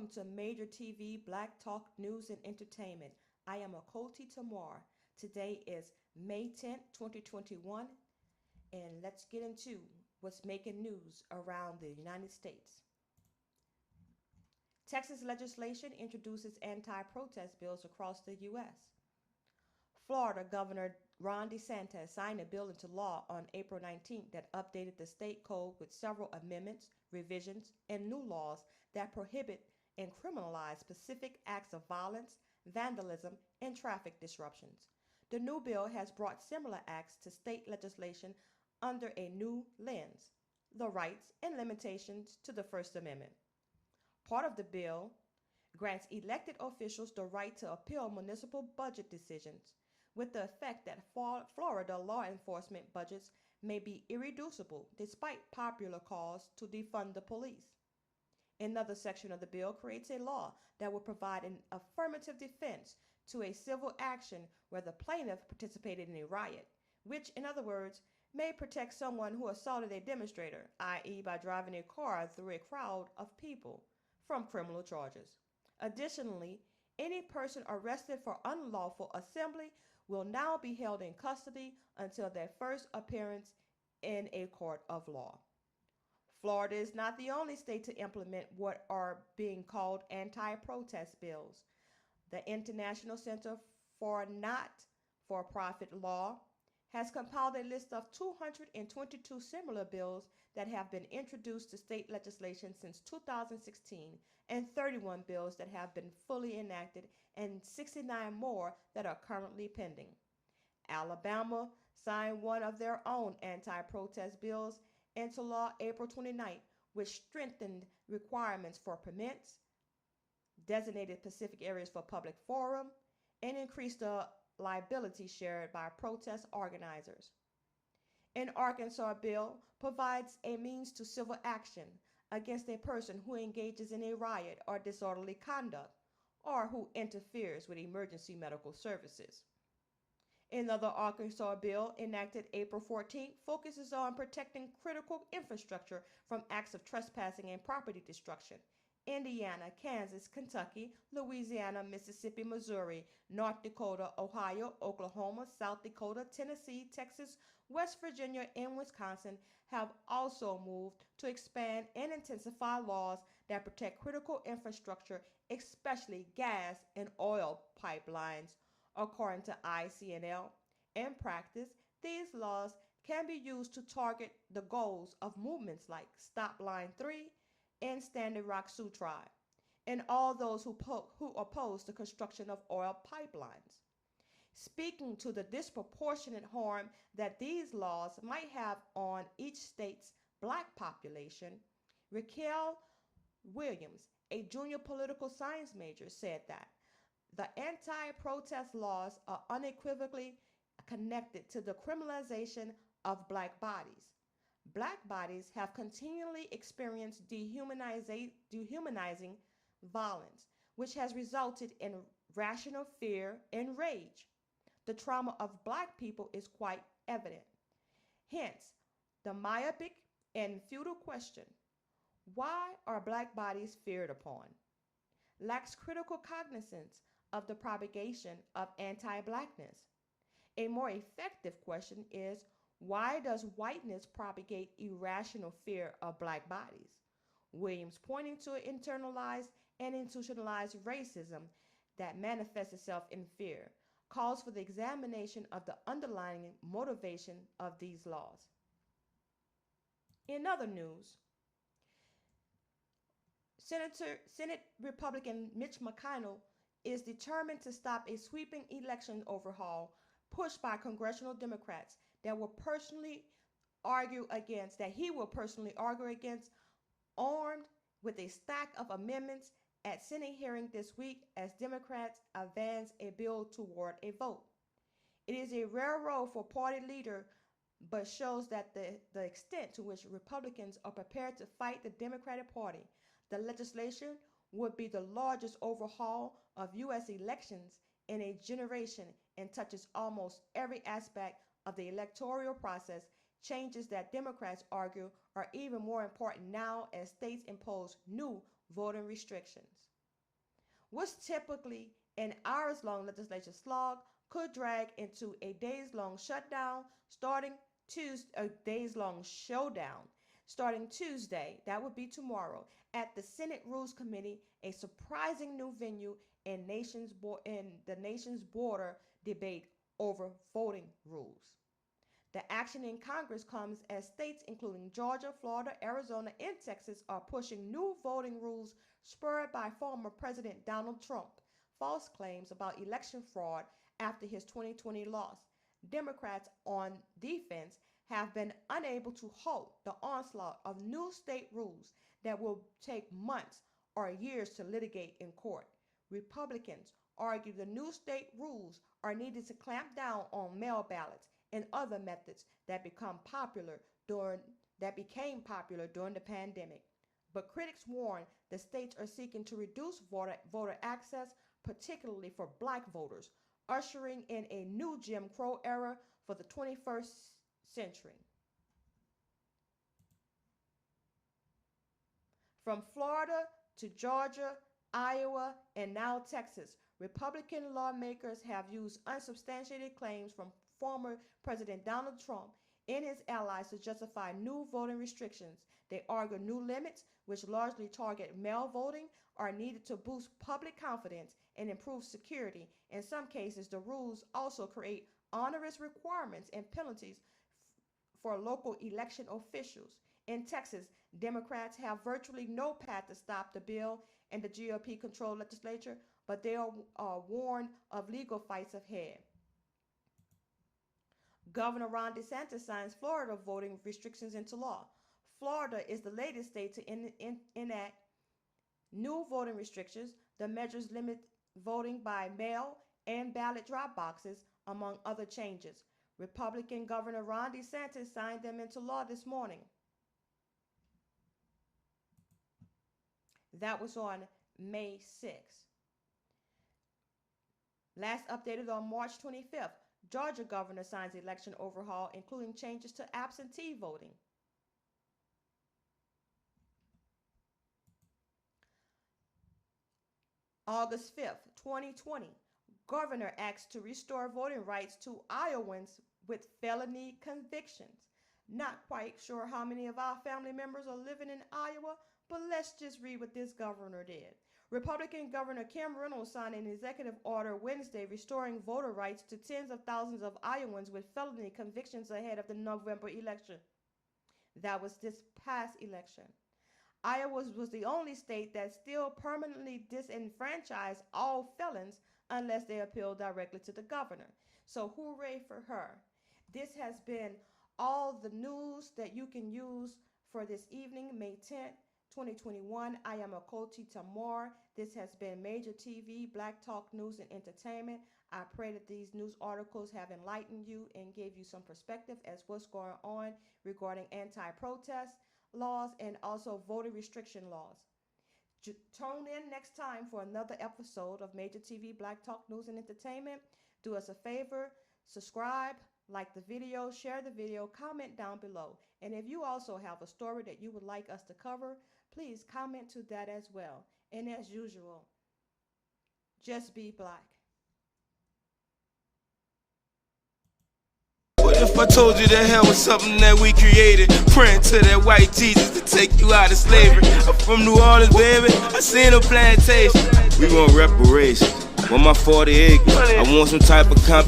welcome to Major TV Black Talk News and Entertainment. I am Akoti Tamar. Today is May 10th, 2021, and let's get into what's making news around the United States. Texas legislation introduces anti-protest bills across the U.S. Florida Governor Ron DeSantis signed a bill into law on April 19th that updated the state code with several amendments, revisions, and new laws that prohibit and criminalize specific acts of violence, vandalism, and traffic disruptions. The new bill has brought similar acts to state legislation under a new lens, the rights and limitations to the First Amendment. Part of the bill grants elected officials the right to appeal municipal budget decisions, with the effect that Florida law enforcement budgets may be irreducible despite popular calls to defund the police. Another section of the bill creates a law that will provide an affirmative defense to a civil action where the plaintiff participated in a riot, which, in other words, may protect someone who assaulted a demonstrator, i.e., by driving a car through a crowd of people, from criminal charges. Additionally, any person arrested for unlawful assembly will now be held in custody until their first appearance in a court of law. Florida is not the only state to implement what are being called anti-protest bills. The International Center for Not-for-Profit Law has compiled a list of 222 similar bills that have been introduced to state legislation since 2016, and 31 bills that have been fully enacted, and 69 more that are currently pending. Alabama signed one of their own anti-protest bills into law April 29th, which strengthened requirements for permits, designated specific areas for public forum, and increased the liability shared by protest organizers. An Arkansas bill provides a means to civil action against a person who engages in a riot or disorderly conduct, or who interferes with emergency medical services. Another Arkansas bill enacted April 14th focuses on protecting critical infrastructure from acts of trespassing and property destruction. Indiana, Kansas, Kentucky, Louisiana, Mississippi, Missouri, North Dakota, Ohio, Oklahoma, South Dakota, Tennessee, Texas, West Virginia, and Wisconsin have also moved to expand and intensify laws that protect critical infrastructure, especially gas and oil pipelines. According to ICNL, in practice, these laws can be used to target the goals of movements like Stop Line 3 and Standing Rock Sioux Tribe, and all those who oppose the construction of oil pipelines. Speaking to the disproportionate harm that these laws might have on each state's black population, Raquel Williams, a junior political science major, said that the anti-protest laws are unequivocally connected to the criminalization of black bodies. Black bodies have continually experienced dehumanizing violence, which has resulted in rational fear and rage. The trauma of black people is quite evident. Hence, the myopic and futile question, why are black bodies feared upon, lacks critical cognizance of the propagation of anti-blackness. A more effective question is, why does whiteness propagate irrational fear of black bodies? Williams, pointing to internalized and institutionalized racism that manifests itself in fear, calls for the examination of the underlying motivation of these laws. In other news, Senate Republican Mitch McConnell is determined to stop a sweeping election overhaul pushed by congressional Democrats that he will personally argue against, armed with a stack of amendments at Senate hearing this week as Democrats advance a bill toward a vote. It is a rare role for party leader, but shows that the extent to which Republicans are prepared to fight the Democratic Party. The legislation would be the largest overhaul of U.S. elections in a generation and touches almost every aspect of the electoral process, changes that Democrats argue are even more important now as states impose new voting restrictions. What's typically an hours-long legislature slog could drag into a days-long shutdown starting Tuesday, a days-long showdown starting Tuesday, that would be tomorrow, at the Senate Rules Committee, a surprising new venue in the nation's border debate over voting rules. The action in Congress comes as states including Georgia, Florida, Arizona, and Texas are pushing new voting rules spurred by former President Donald Trump. False claims about election fraud after his 2020 loss. Democrats on defense have been unable to halt the onslaught of new state rules that will take months or years to litigate in court. Republicans argue the new state rules are needed to clamp down on mail ballots and other methods that became popular during the pandemic. But critics warn the states are seeking to reduce voter access, particularly for black voters, ushering in a new Jim Crow era for the 21st century. From Florida to Georgia, Iowa, and now Texas, Republican lawmakers have used unsubstantiated claims from former President Donald Trump and his allies to justify new voting restrictions. They argue new limits, which largely target mail voting, are needed to boost public confidence and improve security. In some cases, the rules also create onerous requirements and penalties for local election officials. In Texas, Democrats have virtually no path to stop the bill in the GOP-controlled legislature, but they are warned of legal fights ahead. Governor Ron DeSantis signs Florida voting restrictions into law. Florida is the latest state to enact new voting restrictions. The measures limit voting by mail and ballot drop boxes, among other changes. Republican Governor Ron DeSantis signed them into law this morning. That was on May 6th. Last updated on March 25th, Georgia governor signs election overhaul, including changes to absentee voting. August 5th, 2020, governor acts to restore voting rights to Iowans with felony convictions. Not quite sure how many of our family members are living in Iowa, but let's just read what this governor did. Republican Governor Kim Reynolds signed an executive order Wednesday restoring voter rights to tens of thousands of Iowans with felony convictions ahead of the November election. That was this past election. Iowa was the only state that still permanently disenfranchised all felons unless they appeal directly to the governor. So hooray for her. This has been all the news that you can use for this evening, May 10th. 2021. I am Akoti Tamar. This has been Major TV, Black Talk News and Entertainment. I pray that these news articles have enlightened you and gave you some perspective as what's going on regarding anti-protest laws and also voter restriction laws. Tune in next time for another episode of Major TV, Black Talk News and Entertainment. Do us a favor, subscribe, like the video, share the video, comment down below. And if you also have a story that you would like us to cover, please comment to that as well. And as usual, just be black. What if I told you that hell was something that we created? Praying to that white Jesus to take you out of slavery. I'm from New Orleans, baby. I seen a plantation. We want reparations. Want my 40 acres. I want some type of compensation.